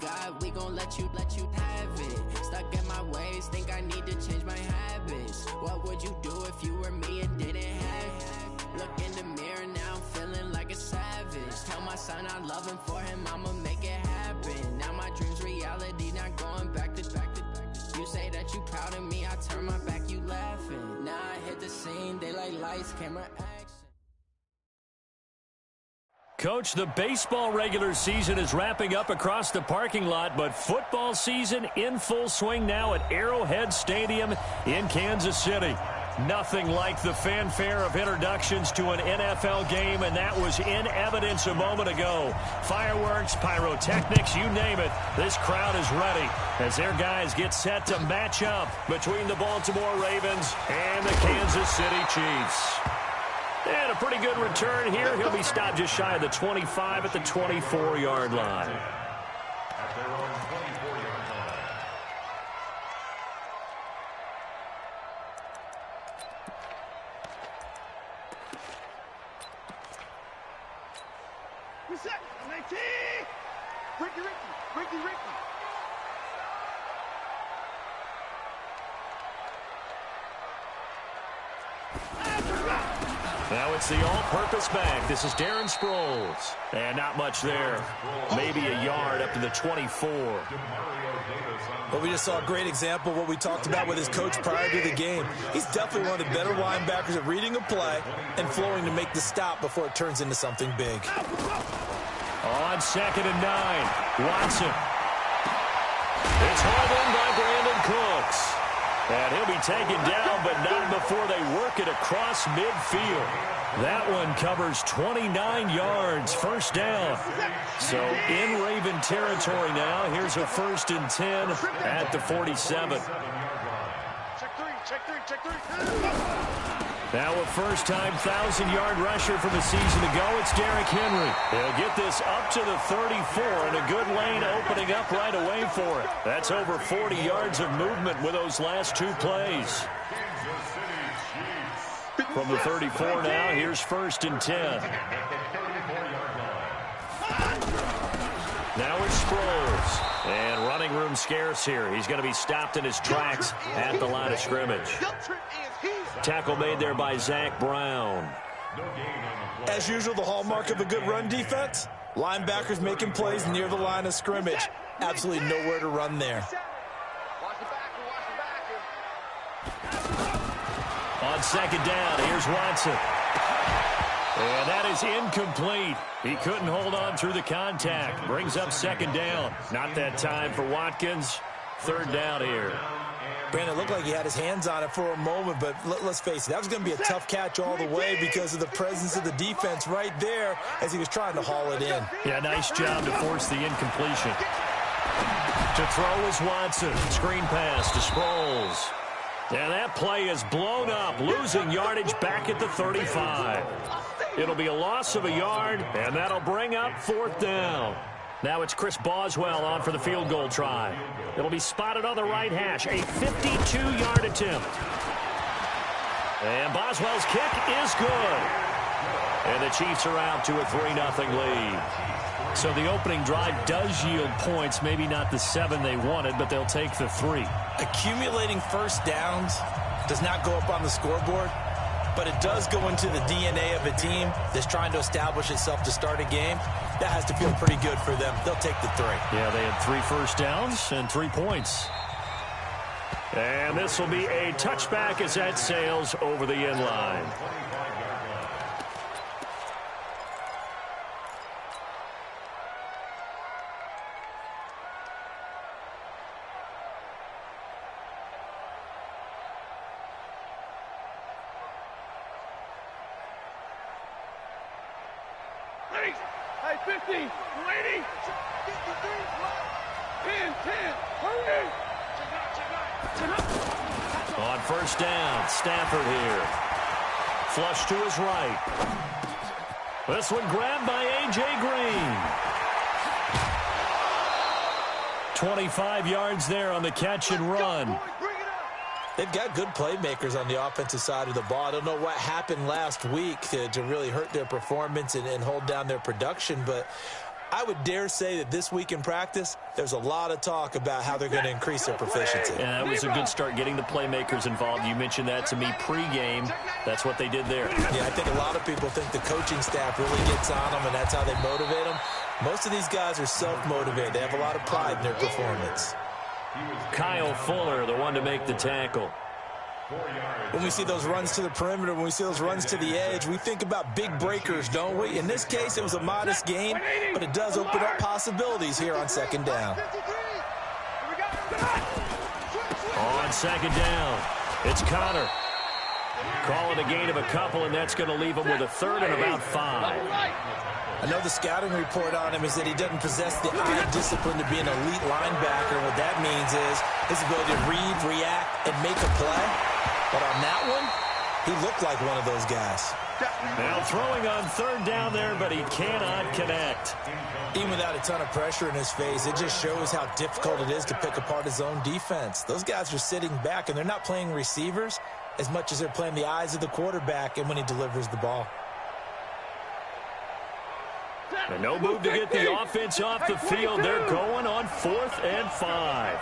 God, we gon' let you have it. Stuck in my ways, think I need to change my habits. What would you do if you were me and didn't have it? Look in the mirror, now I'm feeling like a savage. Tell my son I love him, for him I'ma make it happen. Now my dream's reality, not going back to. You say that you proud of me, I turn my back, you laughing. Now I hit the scene, they like lights, camera, action. Coach, the baseball regular season is wrapping up across the parking lot, but football season in full swing now at Arrowhead Stadium in Kansas City. Nothing like the fanfare of introductions to an NFL game, and that was in evidence a moment ago. Fireworks, pyrotechnics, you name it. This crowd is ready as their guys get set to match up between the Baltimore Ravens and the Kansas City Chiefs. And a pretty good return here. He'll be stopped just shy of the 25 at the 24-yard line. At their own 24-yard line. Reset. 19. Ricky. Now it's the all-purpose back. This is Darren Sproles. And not much there. Maybe a yard up to the 24. But we just saw a great example of what we talked about with his coach prior to the game. He's definitely one of the better linebackers at reading a play and flowing to make the stop before it turns into something big. On 2nd and 9, Watson. It's hauled in by Brandon Cooks. And he'll be taken down, but not before they work it across midfield. That one covers 29 yards, first down. So in Raven territory now. Here's a 1st and 10 at the 47. Check three. Now a first-time 1,000-yard rusher from a season ago. It's Derrick Henry. He'll get this up to the 34, and a good lane opening up right away for it. That's over 40 yards of movement with those last 2 plays. From the 34 now, here's 1st and 10. Now it's Sproles. And running room scarce here. He's going to be stopped in his tracks at the line of scrimmage. Tackle made there by Zach Brown. As usual, the hallmark of a good run defense, linebackers making plays near the line of scrimmage. Absolutely nowhere to run there. On 2nd down, here's Watson. And that is incomplete. He couldn't hold on through the contact. Brings up 2nd down. Not that time for Watkins. 3rd down here. Brandon, it looked like he had his hands on it for a moment, but let's face it, that was going to be a tough catch all the way because of the presence of the defense right there as he was trying to haul it in. Yeah, nice job to force the incompletion. To throw is Watson. Screen pass to Sproles. And that play is blown up, losing yardage back at the 35. It'll be a loss of a yard, and that'll bring up 4th down. Now it's Chris Boswell on for the field goal try. It'll be spotted on the right hash, a 52-yard attempt. And Boswell's kick is good. And the Chiefs are out to a 3-0 lead. So the opening drive does yield points, maybe not the 7 they wanted, but they'll take the 3. Accumulating first downs does not go up on the scoreboard, but it does go into the DNA of a team that's trying to establish itself to start a game. That has to feel pretty good for them. They'll take the 3. Yeah, they had 3 first downs and 3 points. And this will be a touchback as that sails over the end line. Hey, 50, 20, 10, hurry! On first down, Stafford here. Flush to his right. This one grabbed by A.J. Green. 25 yards there on the catch and run. They've got good playmakers on the offensive side of the ball. I don't know what happened last week to really hurt their performance and hold down their production, but I would dare say that this week in practice, there's a lot of talk about how they're going to increase their proficiency. Yeah, that was a good start getting the playmakers involved. You mentioned that to me pregame. That's what they did there. Yeah, I think a lot of people think the coaching staff really gets on them, and that's how they motivate them. Most of these guys are self-motivated. They have a lot of pride in their performance. Kyle Fuller, the one to make the tackle. When we see those runs to the perimeter, when we see those runs to the edge, we think about big breakers, don't we? In this case, it was a modest gain, but it does open up possibilities here on second down. On second down, it's Connor. Call it a gain of a couple, and that's going to leave him with a third and about 5. I know the scouting report on him is that he doesn't possess the eye discipline to be an elite linebacker. What that means is his ability to read, react, and make a play. But on that one, he looked like one of those guys. Now throwing on third down there, but he cannot connect. Even without a ton of pressure in his face, it just shows how difficult it is to pick apart his own defense. Those guys are sitting back, and they're not playing receivers as much as they're playing the eyes of the quarterback and when he delivers the ball. And no move to get the offense off the field. They're going on 4th and 5.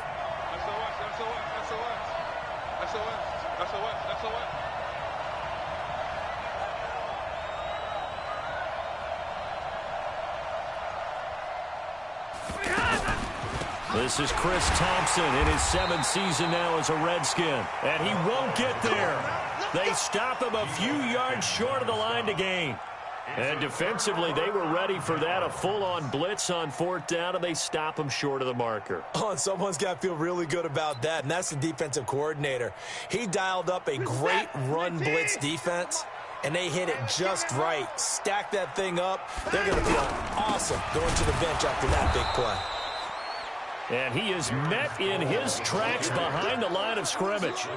This is Chris Thompson in his 7th season now as a Redskin. And he won't get there. They stop him a few yards short of the line to gain. And defensively, they were ready for that, a full-on blitz on 4th down, and they stop him short of the marker. Oh, and someone's got to feel really good about that, and that's the defensive coordinator. He dialed up a great run blitz defense, and they hit it just right. Stack that thing up. They're going to feel awesome going to the bench after that big play. And he is met in his tracks behind the line of scrimmage.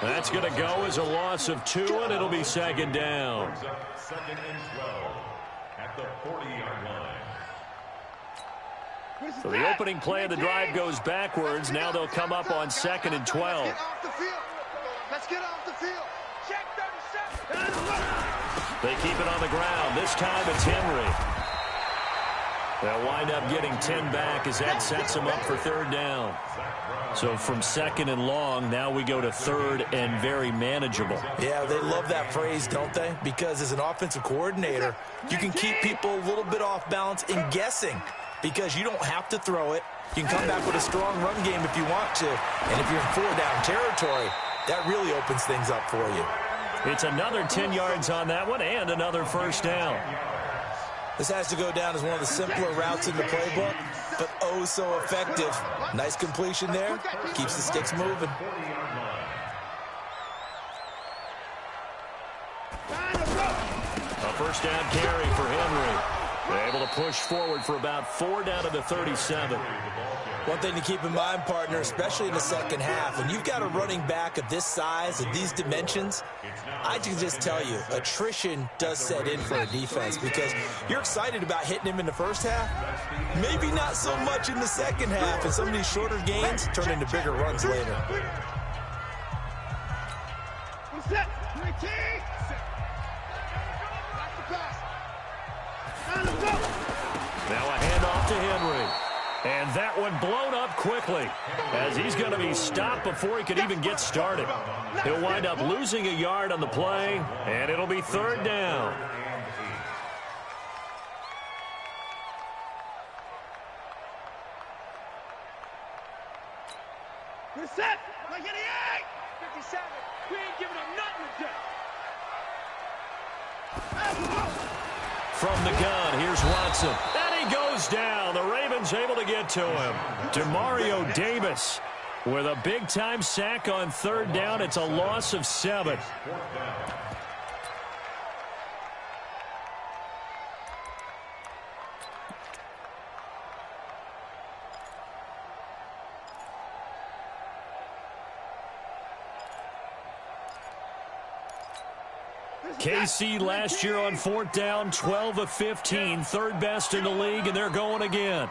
That's going to go as a loss of 2, and it'll be second down. 2nd and 12 at the 40-yard line. So the opening play of the drive goes backwards. Now they'll come up on 2nd and 12. Let's get off the field. Check 37. They keep it on the ground. This time it's Henry. They'll wind up getting 10 back as that sets them up for 3rd down. So from 2nd and long, now we go to 3rd and very manageable. Yeah, they love that phrase, don't they? Because as an offensive coordinator, you can keep people a little bit off balance in guessing because you don't have to throw it. You can come back with a strong run game if you want to. And if you're in 4-down territory, that really opens things up for you. It's another 10 yards on that one and another 1st down. This has to go down as one of the simpler routes in the playbook, but oh so effective. Nice completion there. Keeps the sticks moving. A 1st down carry for Henry. They're able to push forward for about 4 down to the 37. One thing to keep in mind, partner, especially in the second half, when you've got a running back of this size, of these dimensions, I can just tell you, attrition does set in for a defense because you're excited about hitting him in the first half, maybe not so much in the second half, and some of these shorter gains turn into bigger runs later. Now a handoff to Henry. And that one blown up quickly as he's going to be stopped before he could even get started. He'll wind up losing a yard on the play, and it'll be 3rd down. Set. 58. 57. We ain't giving up nothing today. From the gun, here's Watson. And he goes down. The Ravens able to get to him. Demario Davis with a big-time sack on 3rd down. It's a loss of 7. KC last year on 4th down, 12 of 15, 3rd best in the league, and they're going again.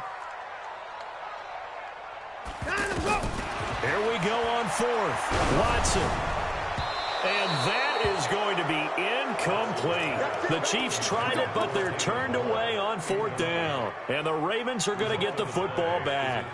Here we go on 4th. Watson. And that is going to be incomplete. The Chiefs tried it, but they're turned away on 4th down. And the Ravens are going to get the football back.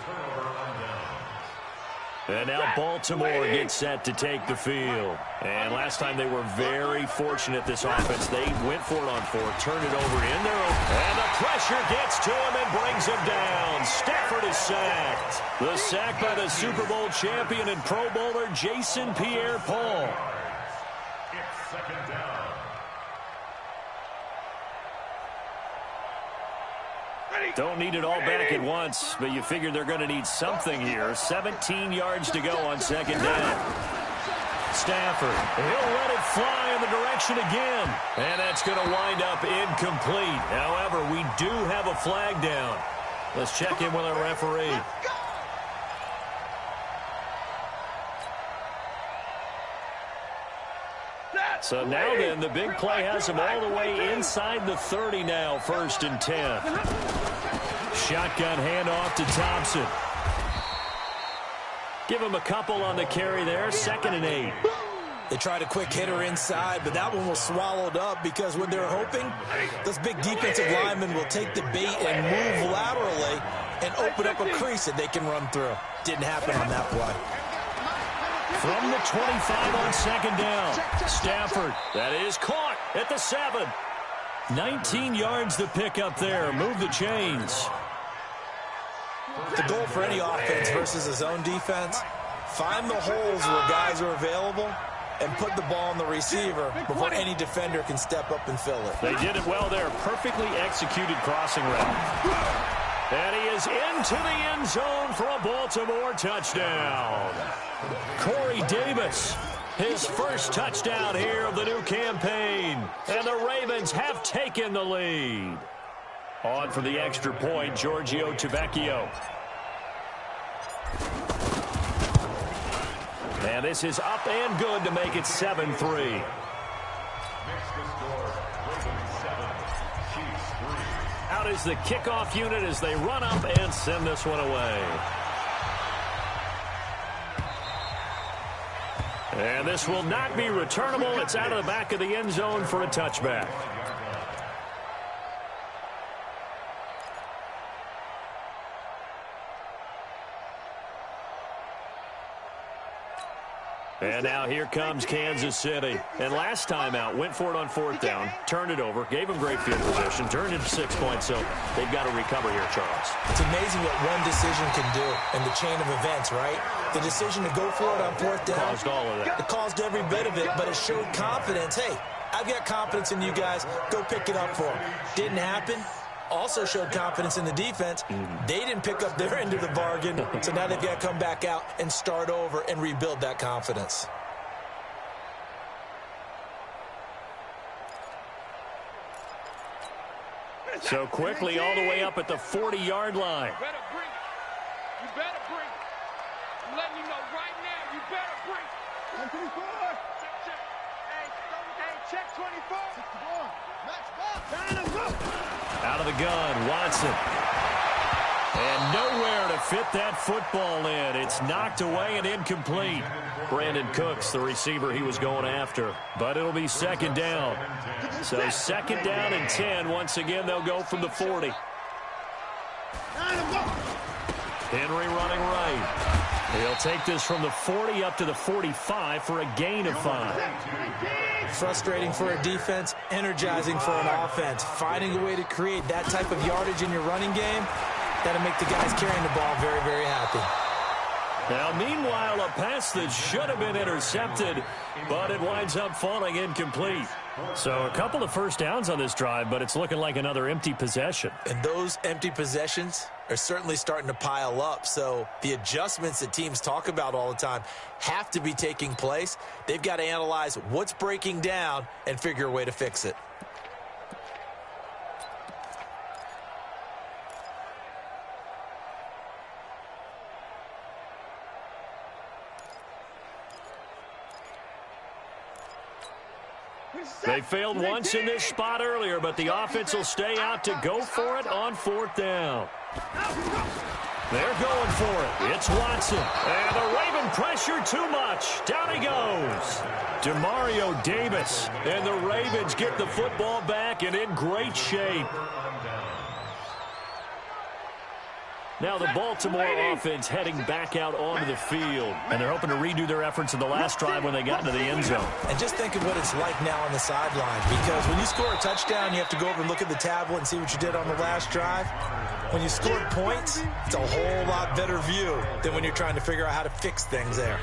And now Baltimore gets set to take the field. And last time they were very fortunate, this offense. They went for it on 4th, turned it over in their own. And the pressure gets to him and brings him down. Stafford is sacked. The sack by the Super Bowl champion and Pro Bowler Jason Pierre-Paul. It's 2nd down. Don't need it all back at once, but you figure they're going to need something here. 17 yards to go on 2nd down. Stafford, he'll let it fly in the direction again. And that's going to wind up incomplete. However, we do have a flag down. Let's check in with our referee. So now then, the big play has him all the way inside the 30 now, 1st and 10. Shotgun handoff to Thompson. Give him a couple on the carry there, 2nd and 8. They tried a quick hitter inside, but that one was swallowed up because when they're hoping, those big defensive linemen will take the bait and move laterally and open up a crease that they can run through. Didn't happen on that play. From the 25 on 2nd down. Stafford, that is caught at the 7. 19 yards to pick up there. Move the chains. The goal for any offense versus a zone defense, find the holes where guys are available and put the ball on the receiver before any defender can step up and fill it. They did it well there. Perfectly executed crossing route. And he is into the end zone for a Baltimore touchdown. Corey Davis, his first touchdown here of the new campaign. And the Ravens have taken the lead. On for the extra point, Giorgio Tavecchio. And this is up and good to make it 7-3. Out is the kickoff unit as they run up and send this one away. And this will not be returnable. It's out of the back of the end zone for a touchback. And now here comes Kansas City. And last time out, went for it on 4th down, turned it over, gave them great field position, turned it to 6 points, so they've got to recover here, Charles. It's amazing what one decision can do in the chain of events, right? The decision to go for it on 4th down. Caused all of that. It caused every bit of it, but it showed confidence. Hey, I've got confidence in you guys. Go pick it up for them. Didn't happen. Also showed confidence in the defense. They didn't pick up their end of the bargain, so now they've got to come back out and start over and rebuild that confidence. So quickly all the way up at the 40-yard line. You better bring it. You better bring it. I'm letting you know right now, you better bring it. 24. Check. Hey, check 24. 64. Out of the gun, Watson. And nowhere to fit that football in. It's knocked away and incomplete. Brandon Cooks, the receiver he was going after. But it'll be 2nd down. So 2nd down and 10. Once again, they'll go from the 40. Henry running right. He'll take this from the 40 up to the 45 for a gain of 5. Frustrating for a defense, energizing for an offense. Finding a way to create that type of yardage in your running game, that'll make the guys carrying the ball very, very happy. Now, meanwhile, a pass that should have been intercepted, but it winds up falling incomplete. So a couple of first downs on this drive, but it's looking like another empty possession. And those empty possessions are certainly starting to pile up. So the adjustments that teams talk about all the time have to be taking place. They've got to analyze what's breaking down and figure a way to fix it. They failed once in this spot earlier, but the offense will stay out to go for it on 4th down. They're going for it. It's Watson. And the Raven pressure too much. Down he goes. Demario Davis. And the Ravens get the football back and in great shape. Now the Baltimore offense heading back out onto the field. And they're hoping to redo their efforts in the last drive when they got into the end zone. And just think of what it's like now on the sideline. Because when you score a touchdown, you have to go over and look at the tablet and see what you did on the last drive. When you scored points, it's a whole lot better view than when you're trying to figure out how to fix things there.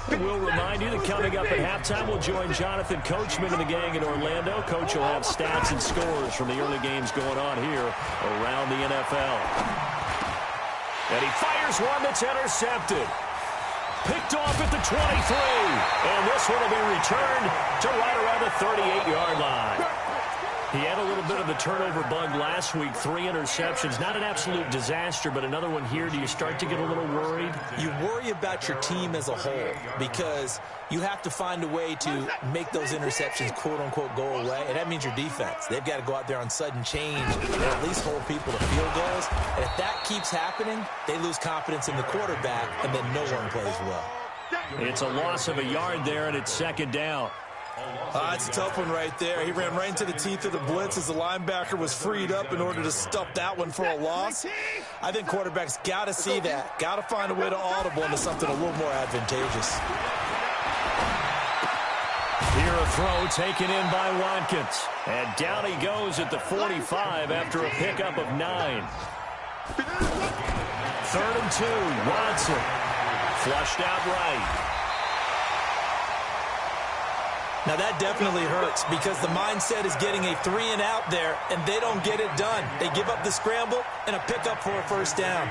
We'll remind you that coming up at halftime, we'll join Jonathan Coachman and the gang in Orlando. Coach will have stats and scores from the early games going on here around the NFL. And he fires one that's intercepted. Picked off at the 23. And this one will be returned to right around the 38-yard line. He had a little bit of the turnover bug last week, 3 interceptions. Not an absolute disaster, but another one here. Do you start to get a little worried? You worry about your team as a whole because you have to find a way to make those interceptions, quote-unquote, go away, and that means your defense. They've got to go out there on sudden change and at least hold people to field goals. And if that keeps happening, they lose confidence in the quarterback, and then no one plays well. It's a loss of a yard there, and it's second down. It's a tough one right there. He ran right into the teeth of the blitz as the linebacker was freed up in order to stuff that one for a loss. I think quarterbacks got to see that. Got to find a way to audible into something a little more advantageous. Here a throw taken in by Watkins. And down he goes at the 45 after a pickup of 9. 3rd and 2. Watson. Flushed out right. Now that definitely hurts because the mindset is getting a 3-and-out there, and they don't get it done. They give up the scramble and a pickup for a first down.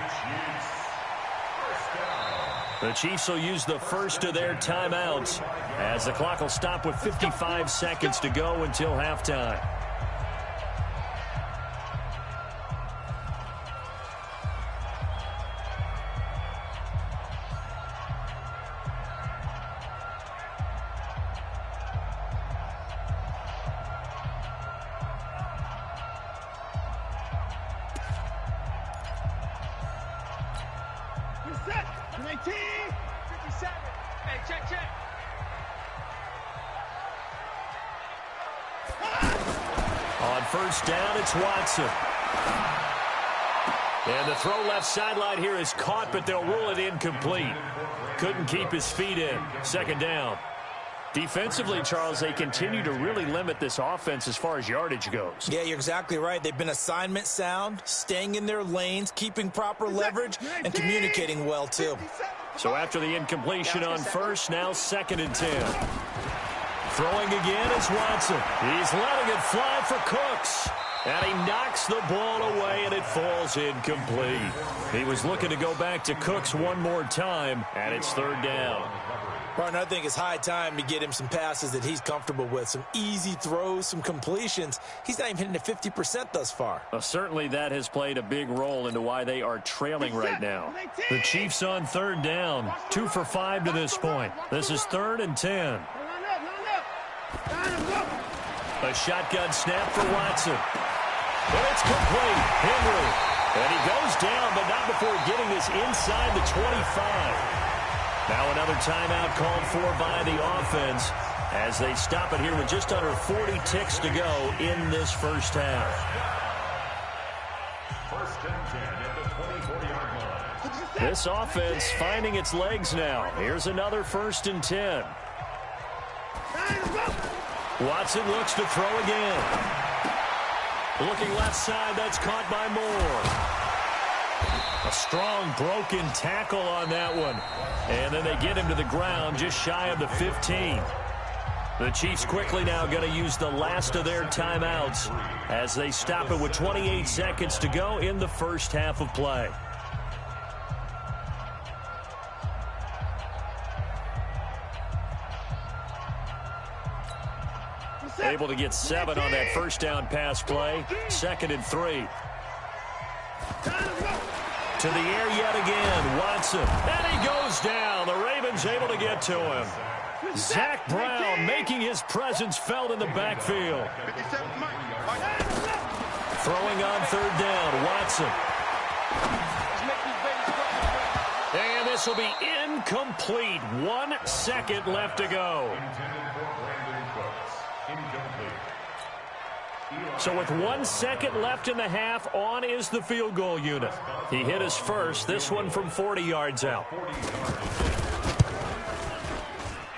The Chiefs will use the first of their timeouts as the clock will stop with 55 seconds to go until halftime. On first down, it's Watson. And the throw left sideline here is caught, but they'll rule it incomplete. Couldn't keep his feet in. Second down. Defensively, Charles, they continue to really limit this offense as far as yardage goes. Yeah, you're exactly right. They've been assignment sound, staying in their lanes, keeping proper leverage, and communicating well, too. So after the incompletion on first, now 2nd and 10. Throwing again is Watson. He's letting it fly for Cooks. And he knocks the ball away, and it falls incomplete. He was looking to go back to Cooks one more time, and it's 3rd down. Partner, I think it's high time to get him some passes that he's comfortable with, some easy throws, some completions. He's not even hitting at 50% thus far. Well, certainly that has played a big role into why they are trailing right now. The Chiefs on 3rd down, 2 for 5 to this point. This is 3rd and 10. A shotgun snap for Watson. And it's complete. Henry. And he goes down, but not before getting this inside the 25. Now another timeout called for by the offense as they stop it here with just under 40 ticks to go in this first half. 1st and 10 at the 24-yard line. This offense finding its legs now. Here's another 1st and 10. Watson looks to throw again. Looking left side, that's caught by Moore. A strong broken tackle on that one. And then they get him to the ground just shy of the 15. The Chiefs quickly now going to use the last of their timeouts as they stop it with 28 seconds to go in the first half of play. Able to get 7 on that first down pass play. 2nd and 3. To the air yet again, Watson. And he goes down. The Ravens able to get to him. Zach Brown making his presence felt in the backfield. Throwing on 3rd down, Watson. this will be incomplete. 1 second left to go. So with 1 second left in the half, on is the field goal unit. He hit his first, this one from 40 yards out.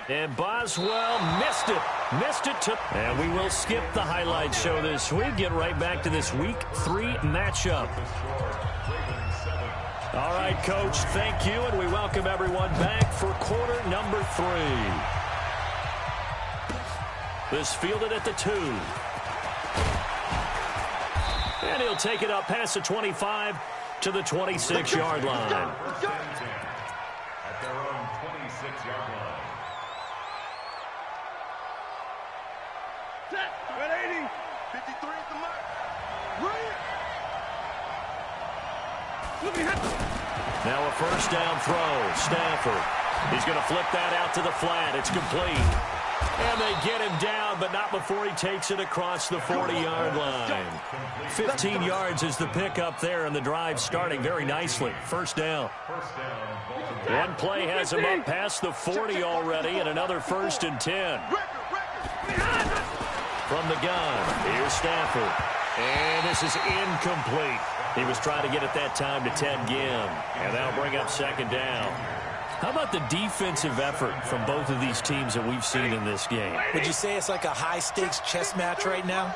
And Boswell missed it. And we will skip the highlight show this week. Get right back to this Week 3 matchup. All right, Coach, thank you, and we welcome everyone back for quarter number 3. This fielded at the 2. And he'll take it up past the 25 to the 26-yard line. At their own 26-yard line. Set. 180. 53 at the mark. Now a first down throw. Stafford. He's going to flip that out to the flat. It's complete. And they get him down, but not before he takes it across the 40-yard line. 15 yards is the pickup there, and the drive starting very nicely. First down. One play has him up past the 40 already, and another 1st and 10. From the gun, here's Stafford. And this is incomplete. He was trying to get it that time to Ted Ginn, and that'll bring up 2nd down. How about the defensive effort from both of these teams that we've seen in this game? Would you say it's like a high-stakes chess match right now?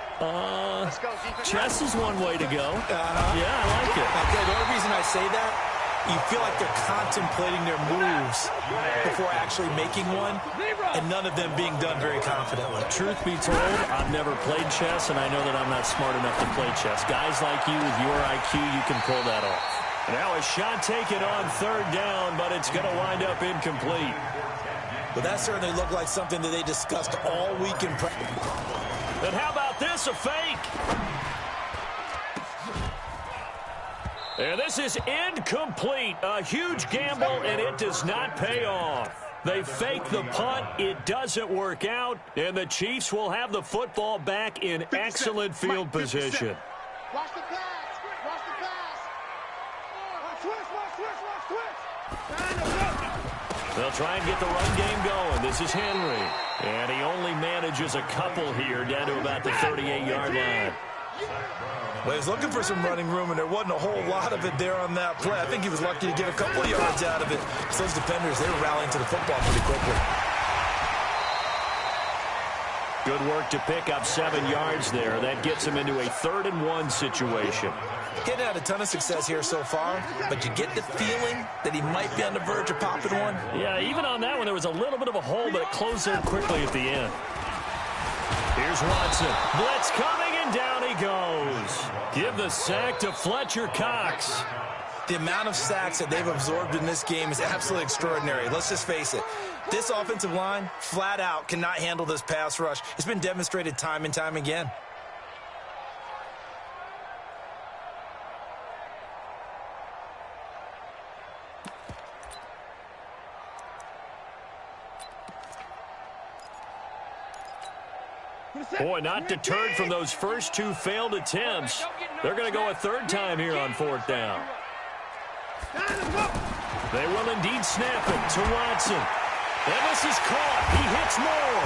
Chess is one way to go. Yeah, I like it. Okay, the only reason I say that, you feel like they're contemplating their moves before actually making one, and none of them being done very confidently. Truth be told, I've never played chess, and I know that I'm not smart enough to play chess. Guys like you with your IQ, you can pull that off. Now a shot taken on 3rd down, but it's going to wind up incomplete. But that certainly looked like something that they discussed all week in practice. And how about this, a fake? And this is incomplete. A huge gamble, and it does not pay off. They fake the punt. It doesn't work out, and the Chiefs will have the football back in excellent field position. Watch the pass. Watch the pass. They'll try and get the run game going. This is Henry. And he only manages a couple here down to about the 38-yard line. Well, he was looking for some running room, and there wasn't a whole lot of it there on that play. I think he was lucky to get a couple of yards out of it. So those defenders, they were rallying to the football pretty quickly. Good work to pick up 7 yards there. That gets him into a 3rd and 1 situation. Getting had a ton of success here so far, but you get the feeling that he might be on the verge of popping one. Yeah, even on that one, there was a little bit of a hole, but it closed in quickly at the end. Here's Watson. Blitz coming, and down he goes. Give the sack to Fletcher Cox. The amount of sacks that they've absorbed in this game is absolutely extraordinary. Let's just face it. This offensive line, flat out, cannot handle this pass rush. It's been demonstrated time and time again. Boy, not deterred from those first 2 failed attempts. They're going to go a 3rd time here on 4th down. They will indeed snap it to Watson. And this is caught. He hits more.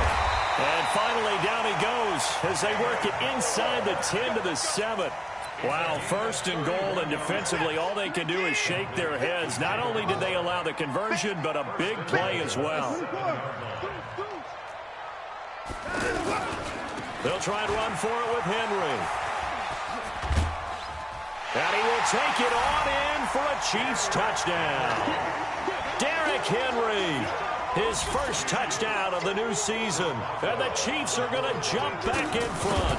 And finally, down he goes as they work it inside the 10 to the 7. Wow, 1st and goal, and defensively, all they can do is shake their heads. Not only did they allow the conversion, but a big play as well. They'll try and run for it with Henry. And he will take it on in for a Chiefs touchdown. Derrick Henry, his first touchdown of the new season. And the Chiefs are going to jump back in front.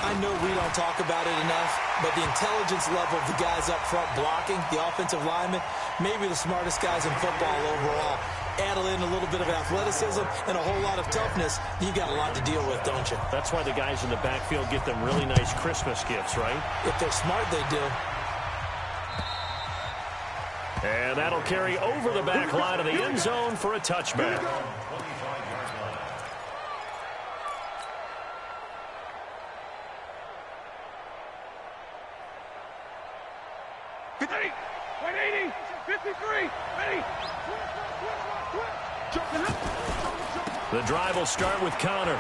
I know we don't talk about it enough, but the intelligence level of the guys up front blocking, the offensive linemen, maybe the smartest guys in football overall. Add in a little bit of athleticism and a whole lot of toughness, you've got a lot to deal with, don't you? That's why the guys in the backfield get them really nice Christmas gifts, right? If they're smart, they do. And that'll carry over the back line of the end zone for a touchback. 180, 53, ready. The drive will start with Connor.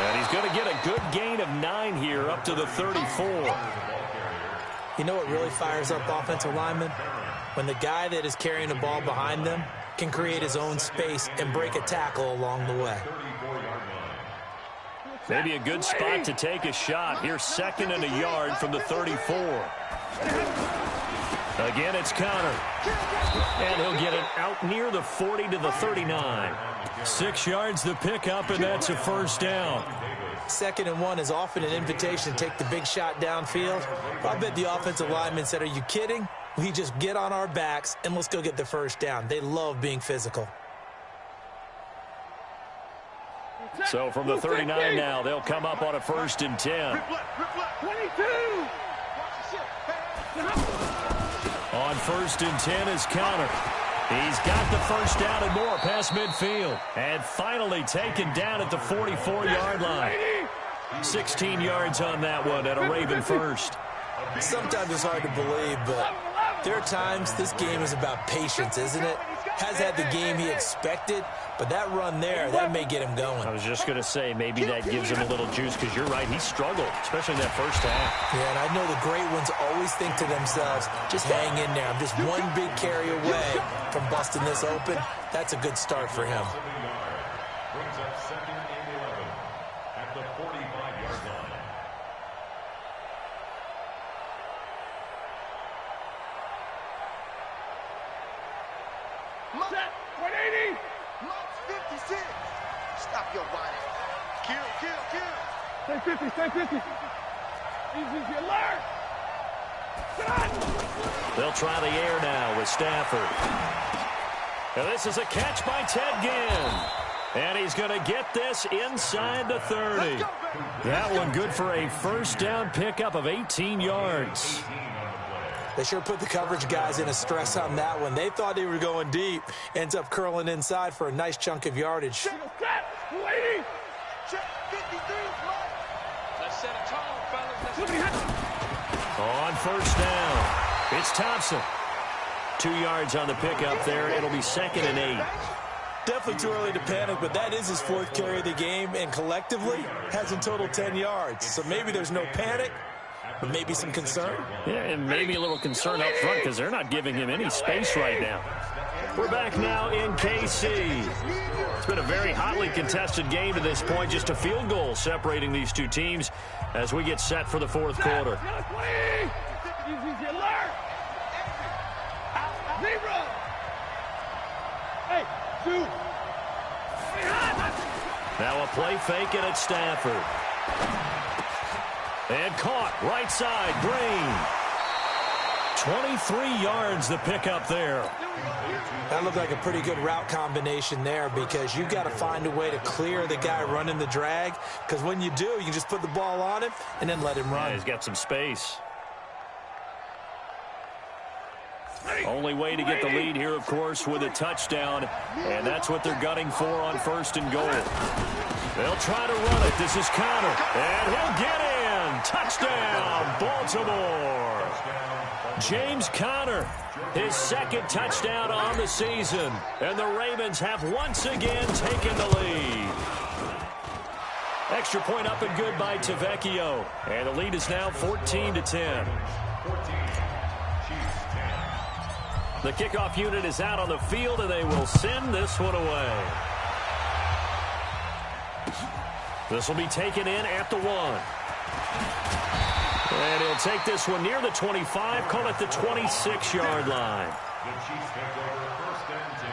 And he's going to get a good gain of 9 here, up to the 34. You know what really fires up offensive linemen? When the guy that is carrying the ball behind them can create his own space and break a tackle along the way. Maybe a good spot to take a shot. Here's 2nd and a yard from the 34. Again, it's Connor. And he'll get it out near the 40 to the 39. 6 yards the pickup, and that's a first down. 2nd and 1 is often an invitation to take the big shot downfield. I bet the offensive lineman said, are you kidding? We just get on our backs and let's go get the first down. They love being physical. So from the 39 now, they'll come up on a 1st and 10. 22. On 1st and 10 is Connor. He's got the first down and more past midfield. And finally taken down at the 44-yard line. 16 yards on that one at a Raven first. Sometimes it's hard to believe, but there are times this game is about patience, isn't it? Has had the game he expected, but that run there, that may get him going. I was just going to say, maybe that gives him a little juice, because you're right, he struggled, especially in that first half. Yeah, and I know the great ones always think to themselves, just hang in there. I'm just one big carry away from busting this open. That's a good start for him. Brings up 2nd and 11 at the 45-yard line. Set, 180. March 56. Stop your body. Kill. Stay 50, stay 50. Easy, alert. They'll try the air now with Stafford. And this is a catch by Ted Ginn. And he's going to get this inside the 30. That one good for a first down pickup of 18 yards. They sure put the coverage guys in a stress on that one. They thought they were going deep. Ends up curling inside for a nice chunk of yardage. Waiting. Check 53. Let's set a tone, fellas. On first down, it's Thompson. 2 yards on the pickup there. It'll be 2nd and 8. Definitely too early to panic, but that is his 4th carry of the game, and collectively has in total 10 yards. So maybe there's no panic, but maybe some concern. Yeah, and maybe a little concern up front because they're not giving him any space right now. We're back now in KC. It's been a very hotly contested game to this point. Just a field goal separating these two teams as we get set for the 4th quarter. Easy, alert. 0. Hey, 2. Now a play fake, and it's Stafford. And caught right side, Green. 23 yards the pickup there. That looked like a pretty good route combination there, because you've got to find a way to clear the guy running the drag, because when you do, you can just put the ball on him and then let him run. Yeah, he's got some space. Only way to get the lead here, of course, with a touchdown, and that's what they're gunning for on 1st and goal. They'll try to run it. This is Connor, and he'll get in. Touchdown, Baltimore. James Conner, his 2nd touchdown on the season, and the Ravens have once again taken the lead. Extra point up and good by Tavecchio, and the lead is now 14-10. The kickoff unit is out on the field, and they will send this one away. This will be taken in at the 1. And he'll take this one near the 25, call it the 26-yard line. The Chiefs take over 1st and 10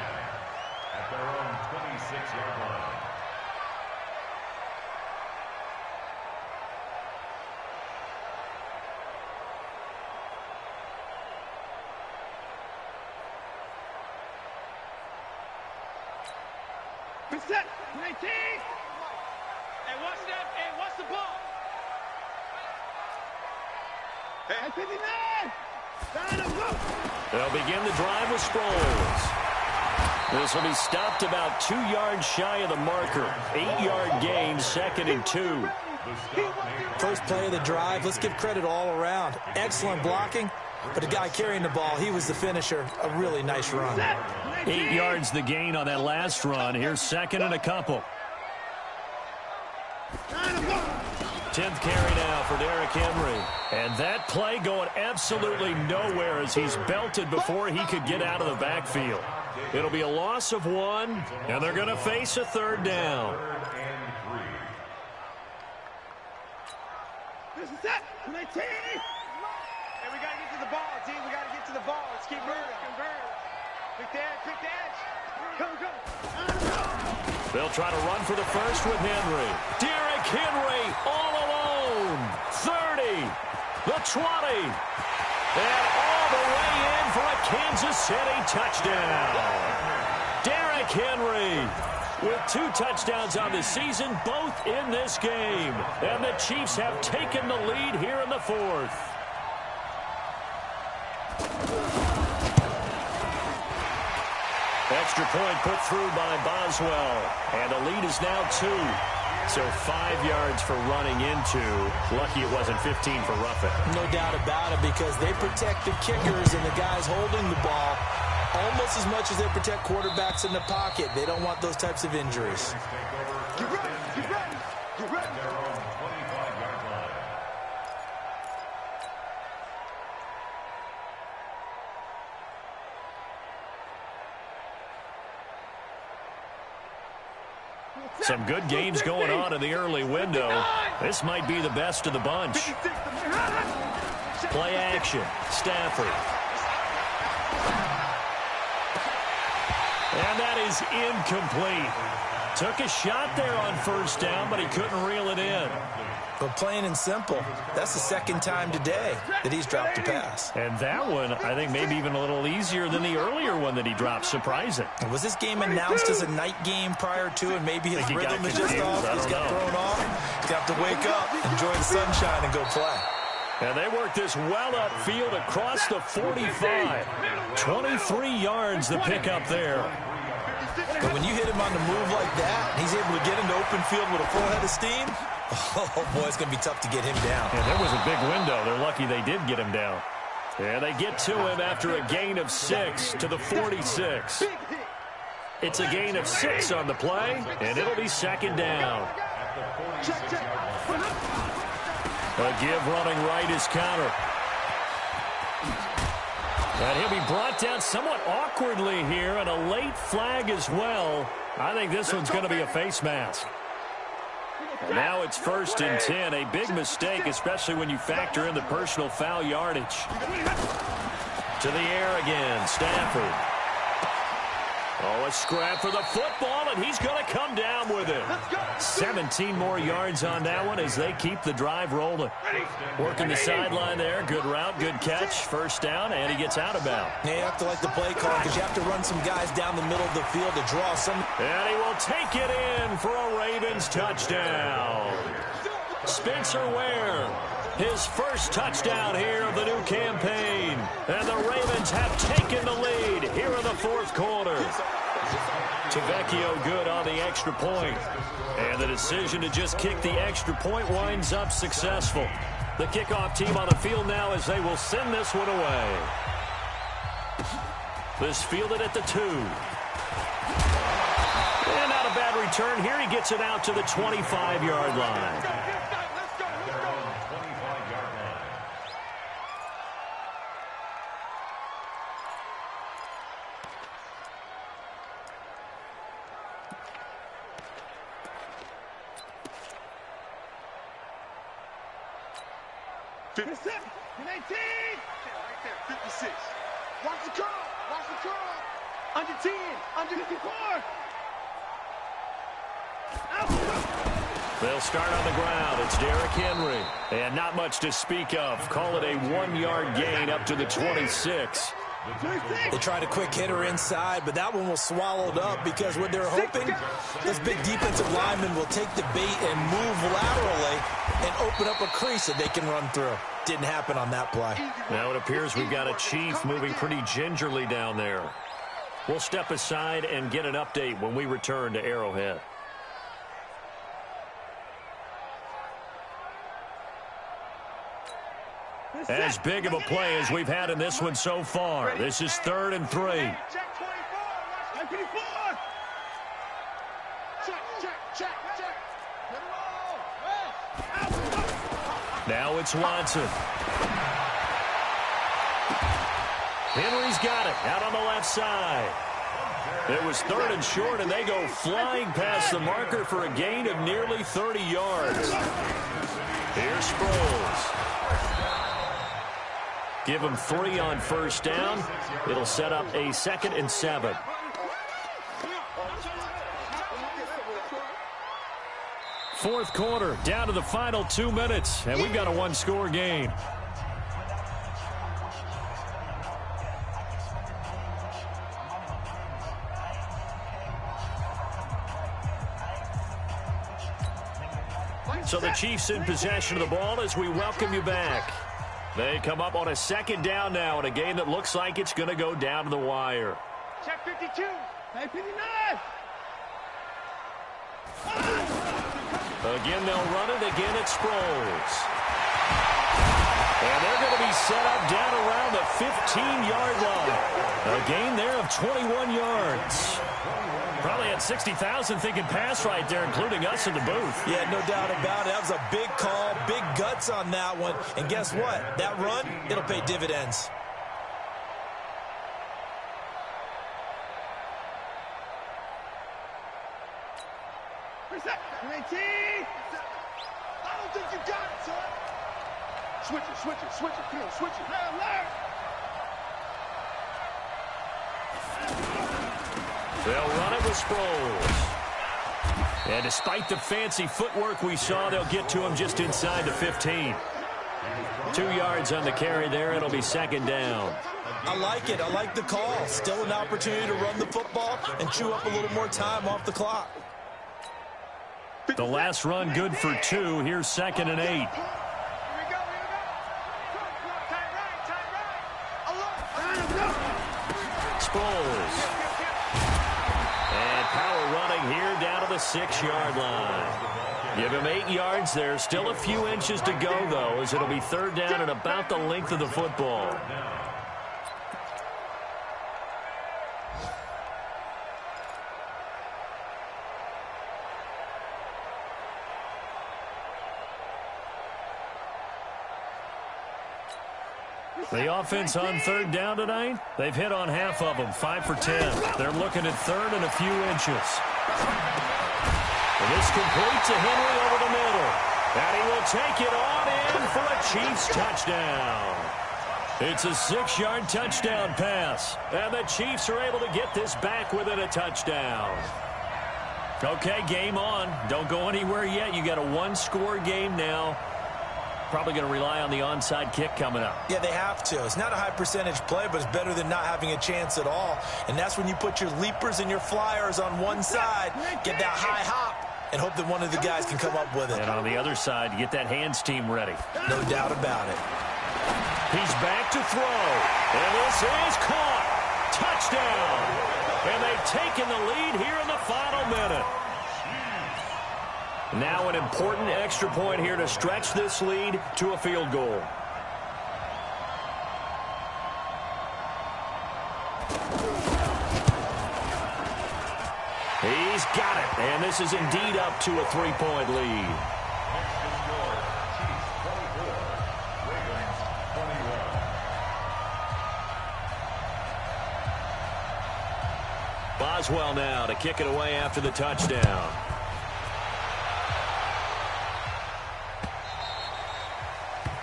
at their own 26-yard line. Set, 19. Hey, what's that? Hey, what's the ball? Hey, 59. They'll begin the drive with Sproles. This will be stopped about 2 yards shy of the marker. 8-yard gain, 2nd and 2. First play of the drive, let's give credit all around. Excellent blocking, but the guy carrying the ball, he was the finisher. A really nice run. 8 yards the gain on that last run. Here's second and a couple. 10th carry now for Derrick Henry. And that play going absolutely nowhere as he's belted before he could get out of the backfield. It'll be a loss of 1, and they're going to face a 3rd down. This is it. 19. And we got to get to the ball, team. We got to get to the ball. Let's keep moving. Pick the edge. Pick the edge. Go. They'll try to run for the first with Henry. Derrick Henry all alone. 30. The 20. And all the way in for a Kansas City touchdown. Derrick Henry with 2 touchdowns on the season, both in this game. And the Chiefs have taken the lead here in the 4th. Extra point put through by Boswell. And the lead is now 2. So 5 yards for running into. Lucky it wasn't 15 for roughing. No doubt about it, because they protect the kickers and the guys holding the ball almost as much as they protect quarterbacks in the pocket. They don't want those types of injuries. Get ready. Get ready. Get ready. Some good games going on in the early window. This might be the best of the bunch. Play action. Stafford. And that is incomplete. Took a shot there on first down, but he couldn't reel it in. But plain and simple, that's the 2nd time today that he's dropped a pass. And that one, I think, maybe even a little easier than the earlier one that he dropped. Surprising. Was this game announced as a night game prior to, and maybe his rhythm is just off? He's got thrown off. He's got to wake up, enjoy the sunshine, and go play. And they work this well upfield across the 45. 23 yards the pick up there. But when you hit him on the move like that, he's able to get into open field with a full head of steam. Oh, boy, it's going to be tough to get him down. And there was a big window. They're lucky they did get him down. And they get to him after a gain of 6 to the 46. It's a gain of 6 on the play, and it'll be 2nd down. A give running right is counter. And he'll be brought down somewhat awkwardly here, and a late flag as well. I think this one's going to be a face mask. And now it's 1st and 10. A big mistake, especially when you factor in the personal foul yardage. To the air again, Stafford. Oh, a scrap for the football, and he's going to come down with it. 17 more yards on that one as they keep the drive rolling. Working the sideline there. Good route, good catch. First down, and he gets out of bounds. You have to like the play call because you have to run some guys down the middle of the field to draw some. And he will take it in for a Ravens touchdown. Spencer Ware, his first touchdown here of the new campaign. And the Ravens have taken the lead here in the 4th quarter. Tavecchio good on the extra point. And the decision to just kick the extra point winds up successful. The kickoff team on the field now as they will send this one away. This fielded at the 2. And not a bad return here. He gets it out to the 25-yard line. Right there, 56. Watch the curl. Watch the curl. Under 10. Under 54. They'll start on the ground. It's Derrick Henry. And not much to speak of. Call it a 1-yard gain up to the 26. They tried a quick hitter inside, but that one was swallowed up because what they're hoping, this big defensive lineman will take the bait and move laterally and open up a crease that they can run through. Didn't happen on that play. Now it appears we've got a Chief moving pretty gingerly down there. We'll step aside and get an update when we return to Arrowhead. As big of a play as we've had in this one so far. This is 3rd and 3. Check 24. Watch 24. Check. Now it's Watson. Henry's got it out on the left side. It was 3rd and short, and they go flying past the marker for a gain of nearly 30 yards. Here's Sproles. Give him 3 on 1st down. It'll set up a 2nd and 7. Fourth quarter, down to the final 2 minutes, and we've got a 1-score game. So the Chiefs in possession of the ball as we welcome you back. They come up on a 2nd down now in a game that looks like it's going to go down to the wire. Check 52. Hey, 59. Again, they'll run it. Again, it's Sproles. And they're going to be set up down around the 15-yard line. A gain there of 21 yards. Probably had 60,000 thinking pass right there, including us in the booth. Yeah, no doubt about it. That was a big call, big guts on that one. And guess what? That run, it'll pay dividends. I don't think you got it, son. Switch it. Come on, switch it. Alert. They'll run it with Sproles. And despite the fancy footwork we saw, they'll get to him just inside the 15. 2 yards on the carry there. It'll be 2nd down. I like it. I like the call. Still an opportunity to run the football and chew up a little more time off the clock. The last run good for 2. Here's 2nd and 8. Here we go. Tight right. Alert. Sproles. And power running here down to the 6-yard line. Give him 8 yards there. Still a few inches to go, though, as it'll be 3rd down and about the length of the football. The offense on 3rd down tonight, they've hit on half of them, 5 for 10. They're looking at 3rd and a few inches. And this complete to Henry over the middle. And he will take it on in for a Chiefs touchdown. It's a 6-yard touchdown pass. And the Chiefs are able to get this back within a touchdown. Okay, game on. Don't go anywhere yet. You got a 1-score game now. Probably going to rely on the onside kick coming up. Yeah, they have to. It's not a high percentage play, but it's better than not having a chance at all. And that's when you put your leapers and your flyers on one side, get that high hop, and hope that one of the guys can come up with it. And on the other side, you get that hands team ready. No doubt about it. He's back to throw. And this is caught. Touchdown. And they've taken the lead here in the final minute. Now an important extra point here to stretch this lead to a field goal. He's got it. And this is indeed up to a 3-point lead. Boswell now to kick it away after the touchdown.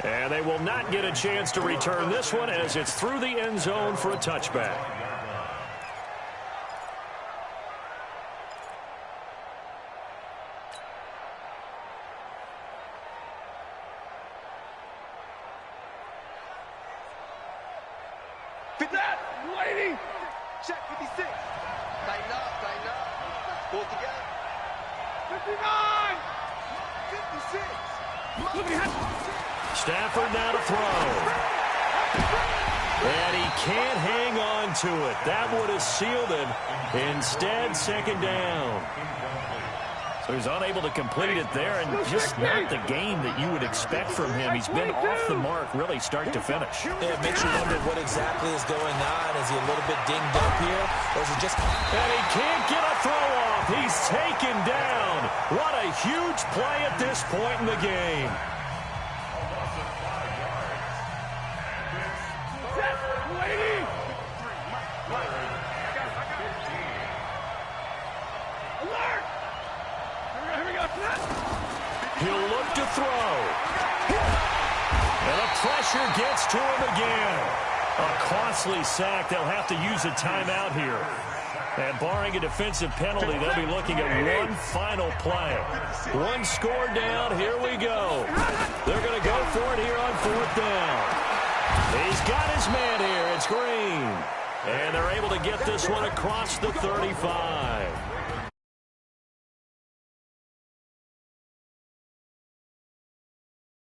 And they will not get a chance to return this one as it's through the end zone for a touchback. Lady. Check 56. Tighten up. Pull together. 59. 56. Stafford now to throw. And he can't hang on to it. That would have sealed it. Instead, 2nd down. So he's unable to complete it there, and just not the game that you would expect from him. He's been off the mark, really, start to finish. Yeah, it makes you wonder what exactly is going on. Is he a little bit dinged up here, or is it just... And he can't get a throw off. He's taken down. What a huge play at this point in the game. He'll look to throw. And the pressure gets to him again. A costly sack. They'll have to use a timeout here. And barring a defensive penalty, they'll be looking at one final play. One score down. Here we go. They're going to go for it here on 4th down. He's got his man here. It's Green. And they're able to get this one across the 35.